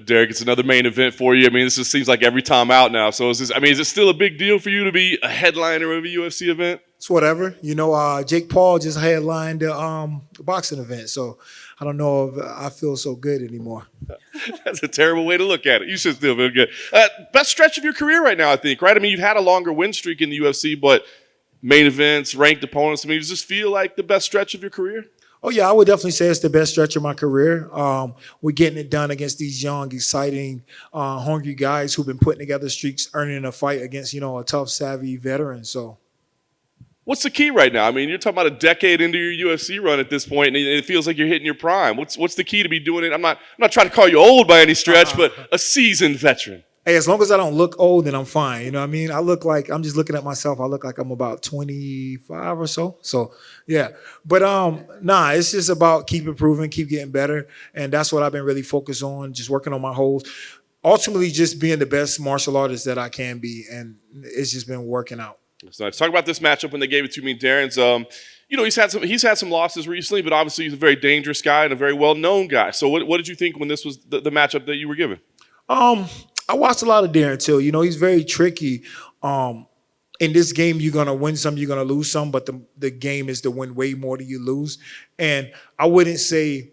Derek, it's another main event for you. I mean, this just seems like every time out now. So is it still a big deal for you to be a headliner of a UFC event? It's whatever. Jake Paul just headlined the boxing event, so I don't know if I feel so good anymore. That's a terrible way to look at it. You should still feel good. Best stretch of your career right now, I think, right? I mean, you've had a longer win streak in the UFC, but main events, ranked opponents, I mean, does this feel like the best stretch of your career? Oh, yeah, I would definitely say it's the best stretch of my career. We're getting it done against these young, exciting, hungry guys who've been putting together streaks, earning a fight against, a tough, savvy veteran. So, what's the key right now? I mean, you're talking about a decade into your UFC run at this point, and it feels like you're hitting your prime. What's the key to be doing it? I'm not trying to call you old by any stretch, but a seasoned veteran. Hey, as long as I don't look old, then I'm fine. You know what I mean? I look like, I'm just looking at myself, I look like I'm about 25 or so. So, yeah. But it's just about keep improving, keep getting better. And that's what I've been really focused on, just working on my holds. Ultimately, just being the best martial artist that I can be. And it's just been working out. So let's talk about this matchup when they gave it to me. Darren's, he's had some losses recently, but obviously he's a very dangerous guy and a very well-known guy. So what did you think when this was the matchup that you were given? I watched a lot of Darren Till. He's very tricky. In this game, you're gonna win some, you're gonna lose some, but the game is to win way more than you lose. And I wouldn't say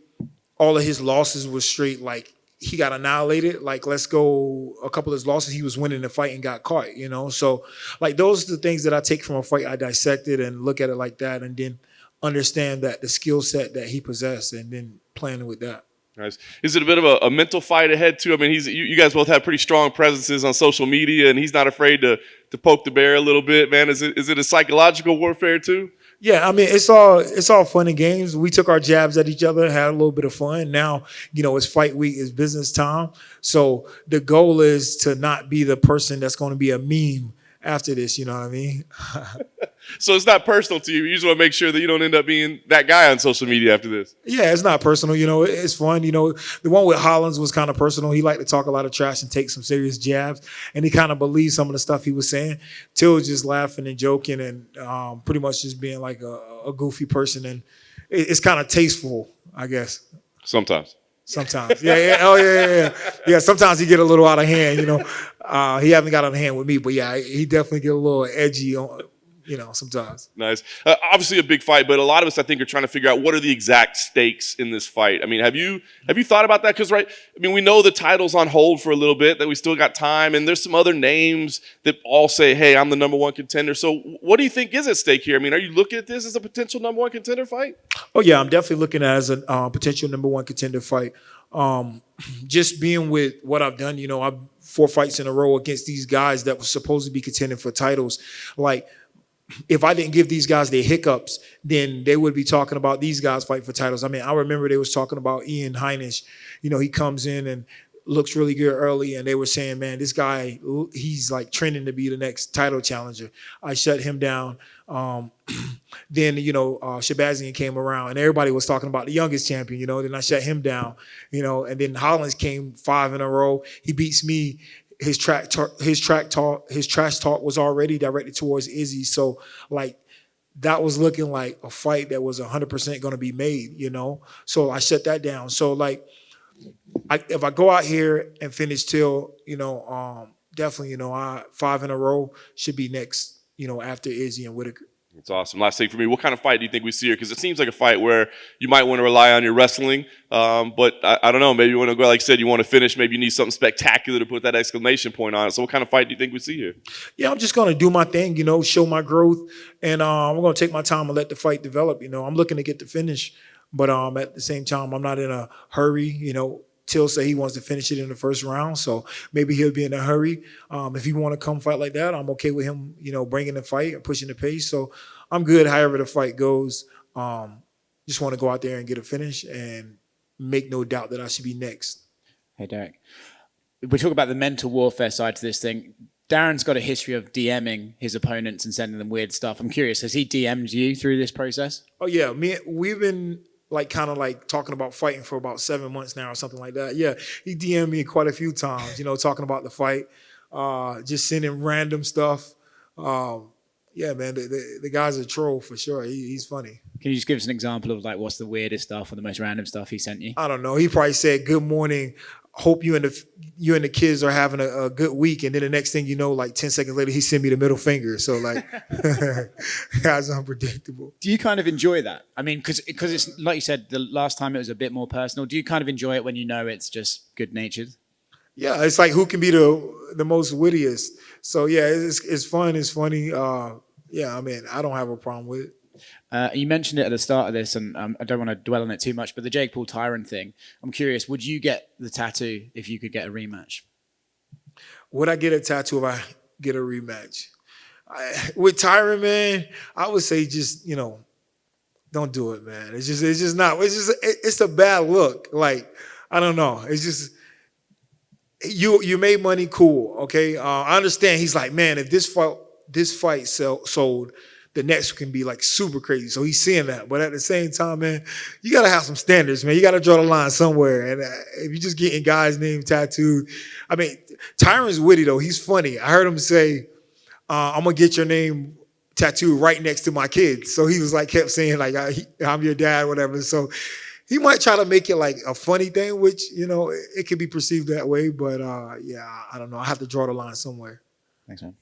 all of his losses was straight like he got annihilated. Like, let's go, a couple of his losses, he was winning the fight and got caught, So, like, those are the things that I take from a fight. I dissect it and look at it like that and then understand that the skill set that he possessed and then playing with that. Nice. Is it a bit of a mental fight ahead, too? I mean, you guys both have pretty strong presences on social media, and he's not afraid to poke the bear a little bit, man. Is it a psychological warfare, too? Yeah, I mean, it's all fun and games. We took our jabs at each other, had a little bit of fun. Now, it's fight week, it's business time. So the goal is to not be the person that's going to be a meme after this, you know what I mean? So it's not personal to you. You just want to make sure that you don't end up being that guy on social media after this. Yeah, it's not personal. It's fun. The one with Hollins was kind of personal. He liked to talk a lot of trash and take some serious jabs, and he kind of believed some of the stuff he was saying. Till was just laughing and joking and pretty much just being like a goofy person, and it's kind of tasteful, I guess. Sometimes. Yeah. Oh, yeah. Yeah, sometimes he get a little out of hand, He haven't got out of hand with me, but yeah, he definitely get a little edgy on, sometimes. Nice. Obviously a big fight, but a lot of us, I think, are trying to figure out what are the exact stakes in this fight. I mean, have you thought about that? Because, right, I mean, we know the title's on hold for a little bit, that we still got time, and there's some other names that all say, hey, I'm the number one contender. So what do you think is at stake here? I mean, are you looking at this as a potential number one contender fight? Oh, yeah, I'm definitely looking at it as a potential number one contender fight. Just being with what I've done, I've 4 fights in a row against these guys that were supposed to be contending for titles. Like, if I didn't give these guys their hiccups, then they would be talking about these guys fighting for titles. I mean, I remember they was talking about Ian Heinisch. He comes in and looks really good early, and they were saying, man, this guy, he's like trending to be the next title challenger. I shut him down. Then, Shabazian came around, and everybody was talking about the youngest champion, then I shut him down, and then Hollins came 5 in a row. He beats me. His trash talk was already directed towards Izzy. So, like, that was looking like a fight that was 100% going to be made, So I shut that down. So, like, if I go out here and finish Till, definitely, 5 in a row should be next, after Izzy and Whitaker. That's awesome. Last thing for me, what kind of fight do you think we see here? Because it seems like a fight where you might want to rely on your wrestling, but I don't know. Maybe you want to go, like I said, you want to finish. Maybe you need something spectacular to put that exclamation point on it. So what kind of fight do you think we see here? Yeah, I'm just going to do my thing, show my growth, and I'm going to take my time and let the fight develop. I'm looking to get the finish, but at the same time, I'm not in a hurry, Till say he wants to finish it in the first round, so maybe he'll be in a hurry. If he want to come fight like that, I'm okay with him, bringing the fight and pushing the pace. So I'm good however the fight goes. Just want to go out there and get a finish and make no doubt that I should be next. Hey, Derek. We talk about the mental warfare side to this thing. Darren's got a history of DMing his opponents and sending them weird stuff. I'm curious, has he DM'd you through this process? Oh, yeah. We've been kind of talking about fighting for about 7 months now or something like that. Yeah, he DM'd me quite a few times, talking about the fight, just sending random stuff. Yeah, man, the guy's a troll for sure. He's funny. Can you just give us an example of what's the weirdest stuff or the most random stuff he sent you? I don't know. He probably said, good morning, hope you and the kids are having a good week, and then the next thing you know, like 10 seconds later, he sent me the middle finger. So like, that's unpredictable. Do you kind of enjoy that? I mean, because it's like you said, the last time it was a bit more personal. Do you kind of enjoy it when you know it's just good natured? Yeah, it's like who can be the most wittiest. So yeah, it's fun. It's funny. Yeah, I mean, I don't have a problem with it. You mentioned it at the start of this, and I don't want to dwell on it too much, but the Jake Paul Tyron thing, I'm curious, would you get the tattoo if you could get a rematch? Would I get a tattoo if I get a rematch? With Tyron, man, I would say just, don't do it, man. It's a bad look. Like, I don't know. It's just, you made money, cool, okay? I understand. He's like, man, if this fight sold, the next can be like super crazy. So he's seeing that. But at the same time, man, you got to have some standards, man. You got to draw the line somewhere. And if you're just getting guys' name tattooed, I mean, Tyron's witty, though. He's funny. I heard him say, I'm going to get your name tattooed right next to my kids. So he was like, kept saying, like, I'm your dad, whatever. So he might try to make it like a funny thing, which, it could be perceived that way. But, yeah, I don't know. I have to draw the line somewhere. Thanks, man.